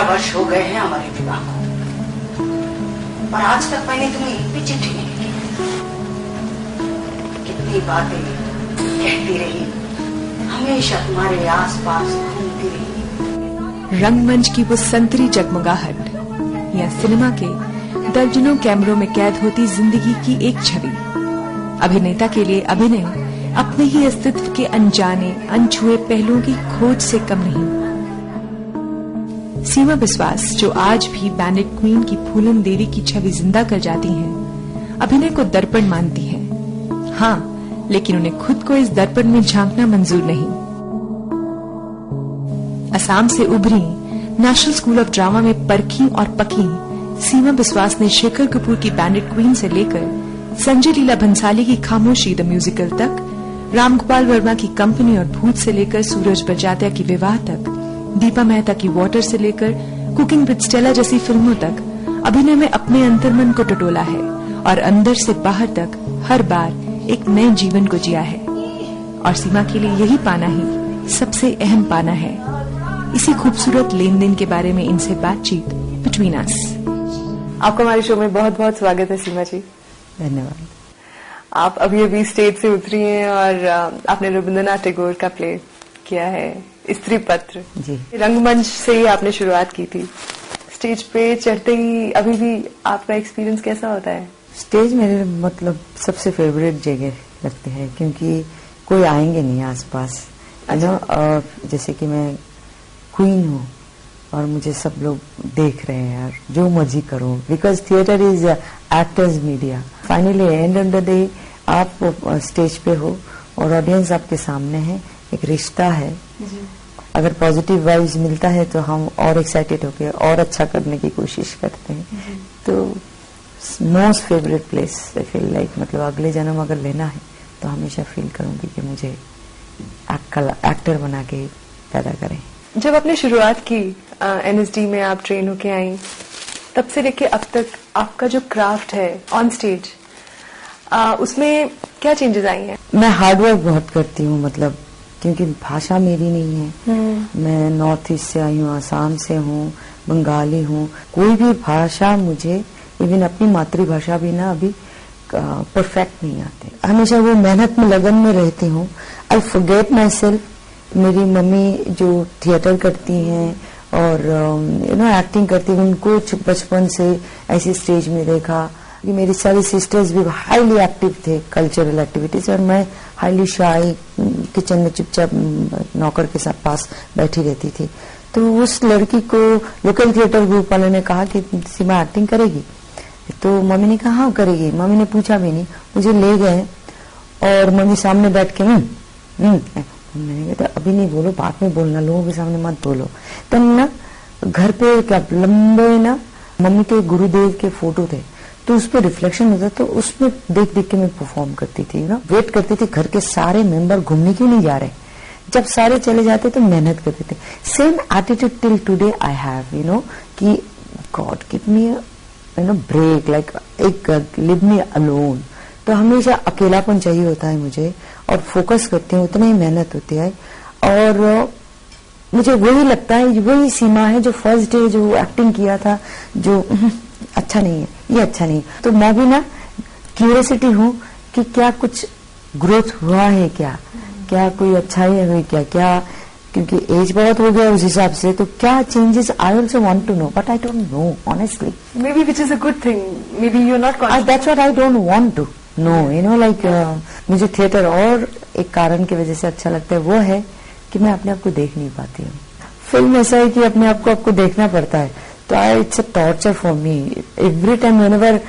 15 वर्ष हो गए हैं हमारे विवाह को, पर आज तक मैंने तुम्हें एक भी चिट्ठी नहीं लिखी। कितनी बातें कहती रही, हमेशा तुम्हारे आसपास घूमती रही। रंगमंच की वो संतरी जगमगाहट या सिनेमा के दर्जनों कैमरों में कैद होती जिंदगी की एक छवि। अभिनेता के लिए अभिनय अपने ही अस्तित्व के अनजाने अनछुए पहलुओं की खोज से कम नहीं। सीमा बिस्वास, जो आज भी बैंडेड क्वीन की फूलन देवी की छवि जिंदा कर जाती हैं, अभिनय को दर्पण मानती हैं। हाँ, लेकिन उन्हें खुद को इस दर्पण में झांकना मंजूर नहीं। असम से उभरी, नेशनल स्कूल ऑफ ड्रामा में परखी और पकी सीमा बिस्वास ने शेखर कपूर की बैंडेड क्वीन से लेकर संजय लीला भंसाली की खामोशी द म्यूजिकल तक, राम गोपाल वर्मा की कंपनी और भूत से लेकर सूरज बरजात्या की विवाह तक, दीपा मेहता की वाटर से लेकर कुकिंग विद स्टेला जैसी फिल्मों तक अभिनय में अपने अंतर्मन को टटोला है और अंदर से बाहर तक हर बार एक नए जीवन को जिया है। और सीमा के लिए यही पाना ही सबसे अहम पाना है। इसी खूबसूरत लेन देन के बारे में इनसे बातचीत बिटवीन अस। आपका हमारे शो में बहुत बहुत स्वागत है सीमा जी। धन्यवाद। आप अभी स्टेज से उतरी हैं और आपने रविंद्रनाथ टैगोर का प्ले किया है, स्त्री पत्र जी। रंगमंच से ही आपने शुरुआत की थी। स्टेज पे चढ़ते ही अभी भी आपका एक्सपीरियंस कैसा होता है? स्टेज मेरे मतलब सबसे फेवरेट जगह लगती है, क्योंकि कोई आएंगे नहीं आसपास। जैसे कि मैं क्वीन हूँ और मुझे सब लोग देख रहे हैं यार, जो मर्जी करो, because theatre is actors media. Finally end of the day आप स्टेज पे हो और ऑडियंस आपके सामने है, एक रिश्ता है। अगर पॉजिटिव वाइब्स मिलता है तो हम और एक्साइटेड होकर और अच्छा करने की कोशिश करते हैं। तो most favourite place I feel like, मतलब अगले जन्म अगर लेना है तो हमेशा फील करूंगी कि मुझे एक्टर बना के पैदा करें। जब आपने शुरुआत की एनएसडी में, आप ट्रेन होके आई, तब से लेके अब तक आपका जो क्राफ्ट है ऑन स्टेज, उसमें क्या चेंजेस आई हैं? मैं हार्डवर्क बहुत करती हूँ, मतलब क्योंकि भाषा मेरी नहीं है। मैं नॉर्थ ईस्ट से आई हूँ, आसाम से हूँ, बंगाली हूँ। कोई भी भाषा मुझे, इवन अपनी मातृभाषा भी ना अभी परफेक्ट नहीं आते। हमेशा वो मेहनत में लगन में रहती हूँ। I forget my self. मेरी मम्मी जो थिएटर करती हैं और एक्टिंग करती हैं, उनको बचपन से ऐसी स्टेज में देखा कि मेरी सारी सिस्टर्स भी हाईली एक्टिव थे कल्चरल एक्टिविटीज, और मैं हाईली शाई किचन में चुपचाप नौकर के साथ पास बैठी रहती थी। तो उस लड़की को लोकल थिएटर ग्रुप वाले ने कहा कि सीमा एक्टिंग करेगी, तो मम्मी ने कहा हाँ करेगी। मम्मी ने पूछा भी नहीं, मुझे ले गए और मम्मी सामने बैठ के मैंने कहा अभी नहीं बोलो, बाद में बोलना, लोगों के सामने मत बोलो। तब ना घर पे क्या लंबे ना मम्मी के गुरुदेव के फोटो थे, तो उस पर रिफ्लेक्शन होता, तो उसमें देख देख के मैं परफॉर्म करती थी ना। वेट करती थी घर के सारे मेंबर घूमने क्यों नहीं जा रहे, जब सारे चले जाते तो मेहनत करते थे। Same attitude till today I have, कि God give me break, like एक लिव मी अलोन। तो हमेशा अकेलापन चाहिए होता है मुझे, और फोकस करती हूँ, उतना ही मेहनत होती है। और मुझे वही लगता है, वही सीमा है जो फर्स्ट डे जो एक्टिंग किया था, जो अच्छा नहीं है, ये अच्छा नहीं। तो मैं भी ना क्यूरियोसिटी हूँ कि क्या कुछ ग्रोथ हुआ है, क्या कोई अच्छाई हुई, क्या क्योंकि एज बहुत हो गया उस हिसाब से, तो क्या changes I also want to know, but I don't know honestly. Maybe which is a good thing, maybe you are not conscious. That's what I don't want to know, like मुझे theatre और एक कारण की वजह से अच्छा लगता है, वो है कि मैं अपने आप को देख नहीं पाती हूँ। फिल्म ऐसा है कि अपने आप को आपको देखना पड़ता है, तो it's a torture for me every time whenever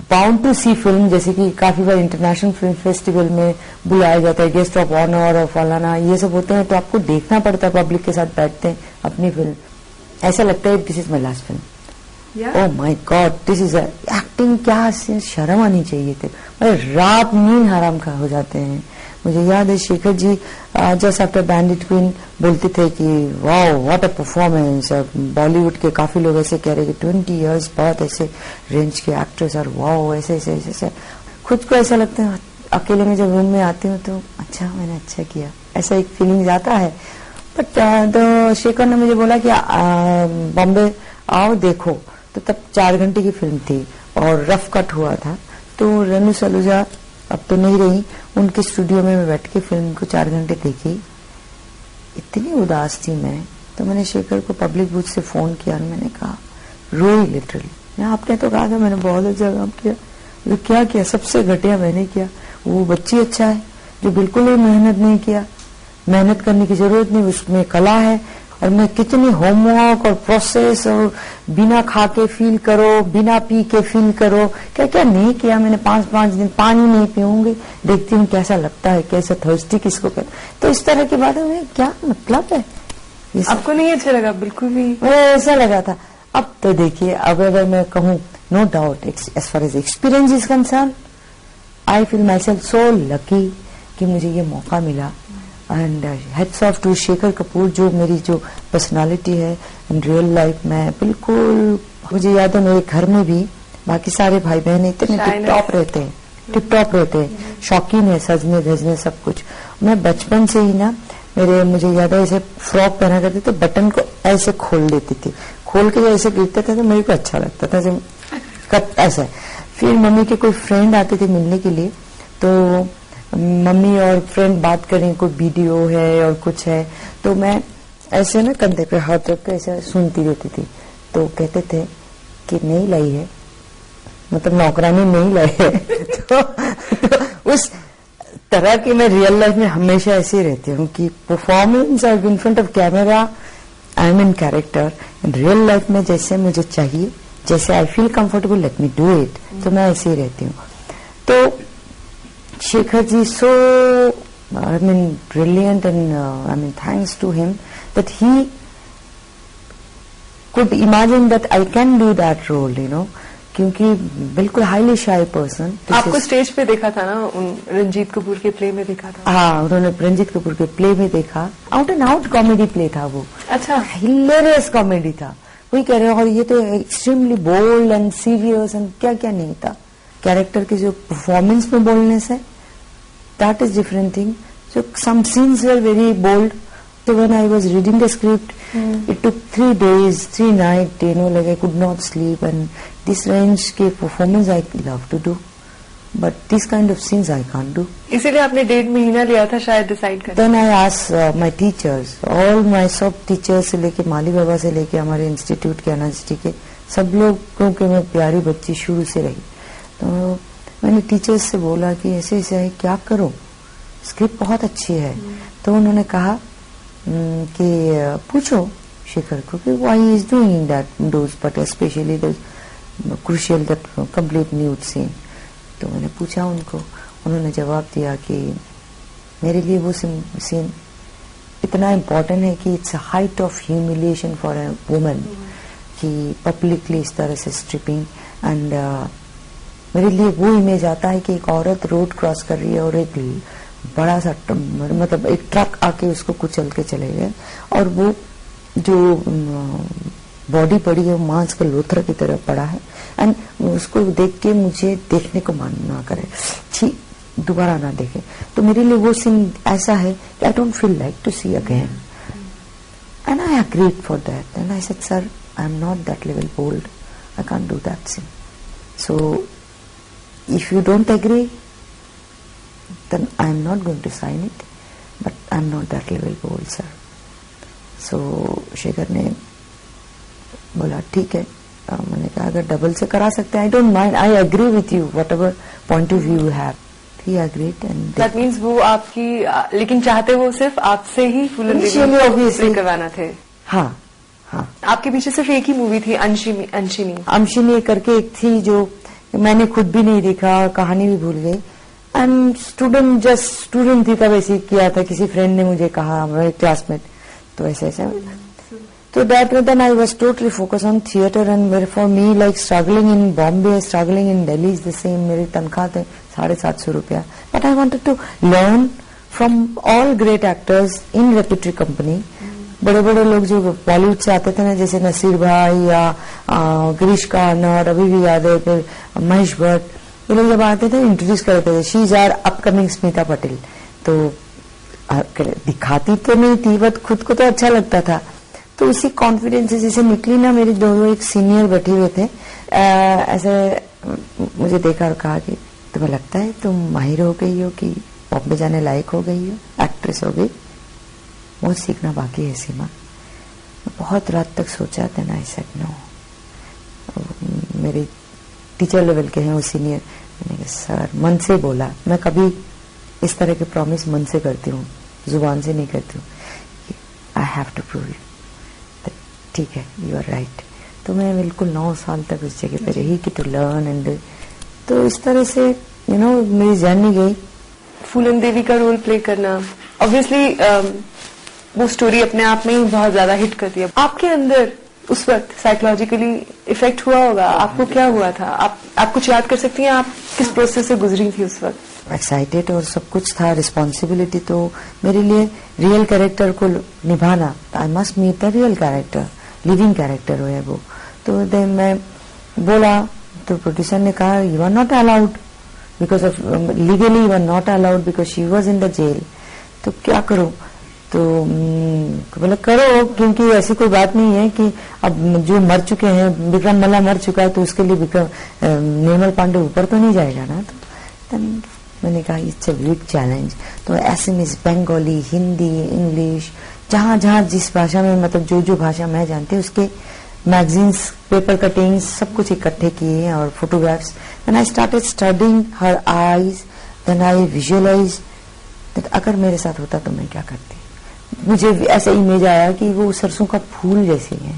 bound to see film. जैसे कि काफी बार इंटरनेशनल फिल्म फेस्टिवल में बुलाया जाता है, गेस्ट ऑफ ऑनर और फलाना, ये सब होते हैं, तो आपको देखना पड़ता है, पब्लिक के साथ बैठते हैं अपनी फिल्म, ऐसा लगता है this is my last film. Oh my God, this is acting, क्या शर्म आनी चाहिए थी। रात नींद हराम का हो जाते हैं। मुझे याद है Shekhar ji just after बैंडेड queen बोलते थे कि wow what a performance. Bollywood के काफी लोग ऐसे कह रहे कि 20 इयर्स बहुत ऐसे रेंज के एक्टर्स और वाओ ऐसे ऐसे ऐसे। खुद को ऐसा लगता है अकेले में जब रूम में आती हूँ तो अच्छा मैंने अच्छा किया, ऐसा एक फीलिंग आता है। बट तो शेखर ने मुझे बोला कि बॉम्बे आओ देखो, तो तब 4 घंटे की फिल्म थी और रफ कट हुआ था। तो रेनू सलूजा अब तो नहीं रही, उनके स्टूडियो में मैं बैठ के फिल्म को 4 घंटे देखी। इतनी उदास थी मैं, तो मैंने शेखर को पब्लिक बूथ से फोन किया और मैंने कहा, रोई लिटरली। आपने तो कहा था मैंने बहुत अच्छा काम किया, तो क्या किया, सबसे घटिया मैंने किया। वो बच्ची अच्छा है जो बिल्कुल ही मेहनत नहीं किया, मेहनत करने की जरूरत नहीं, उसमें कला है। और मैं कितनी होमवर्क और प्रोसेस और बिना खा के फील करो, बिना पी के फील करो, क्या क्या नहीं किया मैंने। 5-5 दिन पानी नहीं पीऊंगी, देखती हूँ कैसा लगता है, कैसा थर्स्टी किसको कर। तो इस तरह की बातें में क्या मतलब है, आपको नहीं अच्छा लगा? बिल्कुल भी ऐसा लगा था। अब तो देखिए, अब अगर मैं कहूँ, no doubt as far as experience is concern, I feel myself so lucky कि मुझे ये मौका मिला। And heads off to Shekhar Kapur, जो मेरी जो पर्सनालिटी है इन रियल लाइफ में, बिल्कुल मुझे याद है मेरे घर में भी बाकी सारे भाई बहन इतने टिप टॉप रहते हैं, शौकीन है सजने धजने सब कुछ। मैं बचपन से ही ना, मुझे याद है ऐसे फ्रॉक पहना करती तो बटन को ऐसे खोल देती थी, खोल के ऐसे गिरता था तो मेरे को अच्छा लगता था ऐसा। फिर मम्मी के कोई फ्रेंड आते थे मिलने के लिए, तो मम्मी और फ्रेंड बात करें, कोई वीडियो है और कुछ है, तो मैं ऐसे ना कंधे पे हाथ रख के ऐसे सुनती रहती थी। तो कहते थे कि नहीं लाई है, मतलब नौकरानी नहीं लाई है। तो उस तरह की मैं रियल लाइफ में हमेशा ऐसे रहती हूँ कि परफॉर्मेंस और in front of camera I am in character. In real life में जैसे मुझे चाहिए, जैसे I feel comfortable, let me do it, तो मैं ऐसे ही रहती हूँ। तो Shekhar ji so, I mean, brilliant, and I mean, thanks to him that he could imagine that I can do that role, you know, क्योंकि बिल्कुल highly शाई person. आपको स्टेज पे देखा था ना, उन रंजीत कपूर के प्ले में देखा था? हाँ, उन्होंने रंजीत कपूर के प्ले में देखा। Out and out comedy play था वो। अच्छा, हिलेरियस कॉमेडी था, वही कह रहे हैं। और ये तो एक्सट्रीमली बोल्ड एंड सीरियस एंड क्या क्या नहीं था। कैरेक्टर के जो परफॉर्मेंस में बोलने से, that is different thing. So some scenes were very bold. So when I was reading the script, it took 3 days, 3 nights, you know, like I could not sleep. And this range के performance I love to do, but this kind of scenes I can't do. इसीलिए आपने 1.5 महीना लिया था शायद decide करने। Then I asked my teachers, all my सब teachers से लेके माली बाबा से लेके हमारे इंस्टीट्यूट के एनएसटी के सब लोगों के मैं प्यारी बच्ची शुरू से रही। तो मैंने टीचर्स से बोला कि ऐसे ऐसे है, क्या करो, स्क्रिप्ट बहुत अच्छी है। तो उन्होंने कहा कि पूछो शेखर को कि why is doing that those, but specially the crucial that complete nude scene. तो मैंने पूछा उनको, उन्होंने जवाब दिया कि मेरे लिए वो सीन इतना इम्पोर्टेंट है कि it's a height of humiliation for a woman, कि पब्लिकली इस तरह से स्ट्रिपिंग। एंड मेरे लिए वो इमेज आता है कि एक औरत रोड क्रॉस कर रही है और एक बड़ा सा मतलब एक ट्रक आके उसको कुचल के चले गए, और वो जो बॉडी पड़ी है वो मांस के लोथरा की तरह पड़ा है। एंड उसको देख के मुझे देखने को मन ना करे, छी दोबारा ना देखे। तो मेरे लिए वो सीन ऐसा है कि I don't feel like to see again. And I agreed for that. And I said, sir, I am not that level bold, I can't do that scene. So if you don't agree, then I am not going to sign it, but I am not that level bold, sir. So Shekhar ने बोला ठीक है। मैंने कहा अगर double से करा सकते हैं, I don't mind, I agree with you whatever point of view you have. He agreed and that means वो आपकी, लेकिन चाहते वो सिर्फ आपसे ही फुल ऑब्वियसली करवाना थे। हाँ हाँ, आपके पीछे सिर्फ एक ही मूवी थी, अंशिनी करके एक थी जो मैंने खुद भी नहीं देखा, कहानी भी भूल गई। एंड स्टूडेंट थी तब, ऐसे किया था, किसी फ्रेंड ने मुझे कहा, मेरे क्लासमेट, तो ऐसे ऐसे। तो that then I was totally focus on theatre. And for me like struggling in Bombay, struggling in Delhi is the same. मेरी तनख्वाह थे 750 रुपया, but I wanted to learn from all great actors in repertory company. बड़े बड़े लोग जो बॉलीवुड से आते थे ना, जैसे नसीर भाई या गिरीश कार्नाड, अभी भी याद है, फिर महेश भट्ट, ये लोग जब आते थे इंट्रोड्यूस करते थे, she is our upcoming Smita Patel. तो दिखाती तो नहीं थी, बट खुद को तो अच्छा लगता था। तो उसी कॉन्फिडेंस से जैसे निकली ना, मेरे दो एक सीनियर बैठे हुए थे, ऐसे मुझे देखा और कहा कि तुम्हें लगता है तुम माहिर हो गई हो, कि बॉम्बे जाने लायक हो गई हो, एक्ट्रेस हो गई, बहुत सीखना बाकी है सीमा। बहुत रात तक सोचा, देन आई सेड नो। मेरे टीचर लेवल के हैं वो सीनियर, मैंने कहा सर, मन से बोला, मैं कभी इस तरह के प्रॉमिस मन से करती हूँ, जुबान से नहीं करती हूँ, I have to prove you, ठीक है, यू आर राइट। तो मैं बिल्कुल 9 साल तक उस जगह पे रही कि टू लर्न एंड, तो इस तरह से यू नो मेरी जर्नी गई। फूलन देवी का रोल प्ले करना, ऑब्वियसली वो स्टोरी अपने आप में ही बहुत ज्यादा हिट करती है। आपके अंदर उस वक्त साइकोलॉजिकली इफेक्ट हुआ होगा, आपको क्या हुआ था? आप कुछ याद कर सकती हैं, आप किस प्रोसेस से गुजरी थी उस वक्त? एक्साइटेड और सब कुछ था, रिस्पॉन्सिबिलिटी तो मेरे लिए रियल कैरेक्टर को निभाना, I must meet the real character, living character है वो। तो देन मैं बोला, तो प्रोड्यूसर ने कहा you are not allowed because of legally, you are not allowed because she was in the jail. तो क्या करो? तो बोला करो, क्योंकि ऐसी कोई बात नहीं है कि अब जो मर चुके हैं, विक्रम मल्ला मर चुका है, तो उसके लिए निर्मल पांडे ऊपर तो नहीं जाएगा ना। तो मैंने कहा इट्स अ बिग चैलेंज। तो एसएमएस, बंगाली, हिंदी, इंग्लिश, जहां जहां जिस भाषा में, मतलब जो जो भाषा मैं जानती हूँ, उसके मैगजीन्स, पेपर कटिंग्स, सब कुछ इकट्ठे किए और photographs. Then I started studying her eyes, then I visualize अगर मेरे साथ होता तो मैं क्या करती। मुझे ऐसा इमेज आया कि वो सरसों का फूल जैसी है,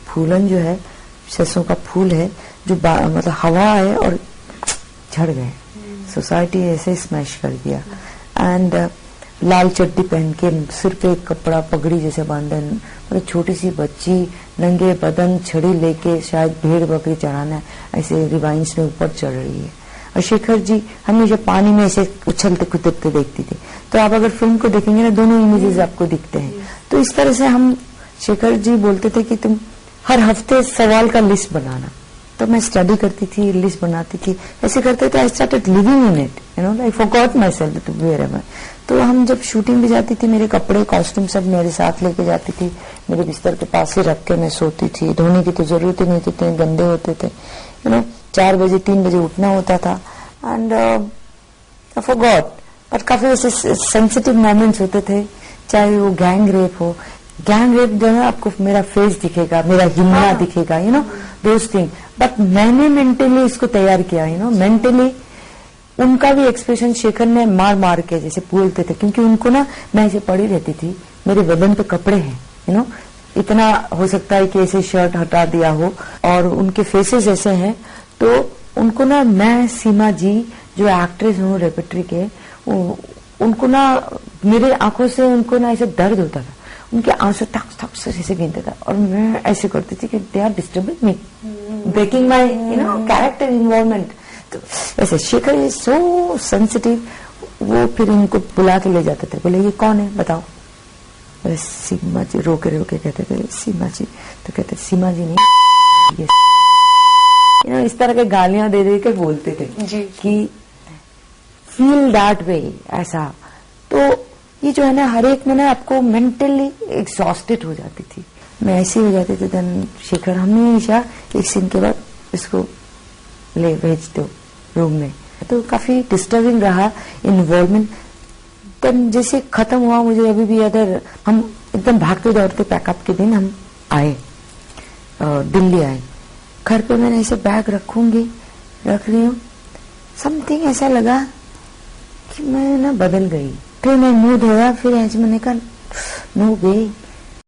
फूलन जो है सरसों का फूल है, जो मतलब हवा है और झड़ गए, सोसाइटी ऐसे स्मैश कर दिया। एंड लाल चड्डी पहन के, सिर पे एक कपड़ा पगड़ी जैसे बांधे, मतलब छोटी सी बच्ची नंगे बदन छड़ी लेके शायद भेड़ बकरी चराना, ऐसे रिवाइंस में ऊपर चढ़ रही है। और शेखर जी हमेशा पानी में ऐसे उछलते कुदरते देखती थी। तो आप अगर फिल्म को देखेंगे ना, दोनों इमेजेस आपको दिखते हैं। तो इस तरह से हम, शेखर जी बोलते थे कि तुम हर हफ्ते सवाल का लिस्ट बनाना। तो मैं स्टडी करती थी, लिस्ट बनाती थी, ऐसे करते थे। I started living in it, you know, I forgot myself to be wherever. तो हम जब शूटिंग भी जाती थी, मेरे कपड़े, कॉस्ट्यूम सब मेरे साथ लेके जाती थी, मेरे बिस्तर के पास ही रख के मैं सोती थी। धोने की तो जरूरत ही नहीं थी, इतने गंदे होते थे, यू नो। 4 बजे 3 बजे उठना होता था। एंड आई फॉरगॉट, बट काफी ऐसे सेंसिटिव मोमेंट्स होते थे, चाहे वो गैंग रेप हो। गैंग रेप जो है, आपको मेरा फेस दिखेगा, मेरा हिम्मत दिखेगा, you know, those thing. But मैंने मेंटली इसको तैयार किया, यू नो, मेंटली। उनका भी एक्सप्रेशन शेखर ने मार मार के जैसे बोलते थे, क्योंकि उनको ना, मैं ऐसे पड़ी रहती थी, मेरे बदन पे कपड़े हैं, यू नो, इतना हो सकता है कि ऐसे शर्ट हटा दिया हो, और उनके फेसेस ऐसे हैं। तो उनको ना, मैं सीमा जी जो एक्ट्रेस हूँ रेपेट्री के, उनको ना मेरे आंखों से उनको ना ऐसे दर्द होता था, उनके आंसू ठक ठक से ऐसे गिनते था, और मैं ऐसे करती थी कि they are disturbing me, breaking my you know character involvement. तो ऐसे शेखर इज सो सेंसिटिव। वो फिर इनको बुला के ले जाते थे, बोले ये कौन है बताओ। बोले सीमा जी, रोके रोके कहते थे सीमा जी। तो कहते सीमा जी नहीं, ये you know, इस तरह के गालियां दे दे के बोलते थे जी, कि फील दैट वे, ऐसा। तो ये जो है ना, हर एक में ना आपको मेंटली एग्जॉस्टेड हो जाती थी, मैं ऐसी हो जाती थी। देन शेखर हमेशा एक सीन के बाद इसको ले भेज दो रूम में। तो काफी डिस्टर्बिंग रहा इन्वॉल्वमेंट। देन जैसे खत्म हुआ, मुझे अभी भी याद है, हम एकदम भागते दौड़ते पैकअप के दिन हम आए, दिल्ली आए। घर पे मैंने ऐसे बैग रख रही हूँ, समथिंग ऐसा लगा कि मैं ना बदल गई। फिर मैं मुंह धोया, फिर ऐसे मैंने कहा नो वे,